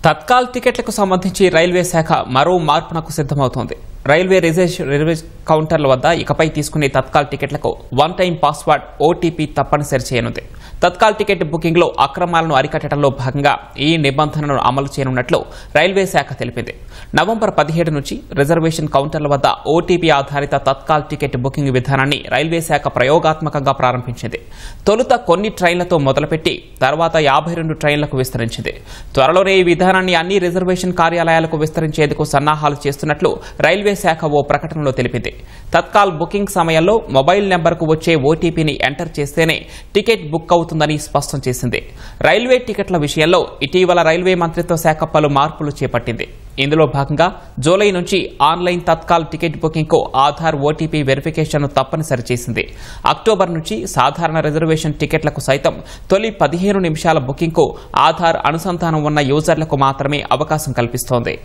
తత్కాల్ టికెట్లకు సంబంధించి రైల్వే శాఖ మరో మార్పునకు సిద్ధమవుతోంది. రైల్వే రిజర్వేషన్ కౌంటర్ల వద్ద ఇకపై తీసుకునే తత్కాల్ టికెట్లకు వన్ టైం పాస్వర్డ్ ఓటీపీ తప్పనిసరి చేయనుంది. తత్కాల్ టికెట్ బుకింగ్లో అక్రమాలను అరికట్టడంలో భాగంగా ఈ నిబంధనను అమలు చేయనున్నట్లు రైల్వే శాఖ తెలిపింది. నవంబర్ 17 నుంచి రిజర్వేషన్ కౌంటర్ల వద్ద ఓటీపీ ఆధారిత తత్కాల్ టికెట్ బుకింగ్ విధానాన్ని రైల్వే శాఖ ప్రయోగాత్మకంగా ప్రారంభించింది. తొలుత కొన్ని ట్రైన్లతో మొదలుపెట్టి తర్వాత 52 ట్రైన్లకు విస్తరించింది. త్వరలోనే ఈ విధానాన్ని అన్ని రిజర్వేషన్ కార్యాలయాలకు విస్తరించేందుకు సన్నాహాలు చేస్తున్నట్లు రైల్వే శాఖ ఓ ప్రకటనలో తెలిపింది. తత్కాల్ బుకింగ్ సమయంలో మొబైల్ నెంబర్కు వచ్చే ఓటీపీని ఎంటర్ చేస్తేనే టికెట్ బుక్ అవుతుందని స్పష్టం చేసింది. రైల్వే టికెట్ల విషయంలో ఇటీవల రైల్వే మంత్రిత్వ శాఖ పలు మార్పులు చేపట్టింది. ఇందులో భాగంగా జూలై నుంచి ఆన్లైన్ తత్కాల్ టికెట్ బుకింగ్ కు ఆధార్ ఓటీపీ వెరిఫికేషన్ తప్పనిసరి చేసింది. అక్టోబర్ నుంచి సాధారణ రిజర్వేషన్ టికెట్లకు సైతం తొలి 15 నిమిషాల బుకింగ్ కు ఆధార్ అనుసంధానం ఉన్న యూజర్లకు మాత్రమే అవకాశం కల్పిస్తోంది.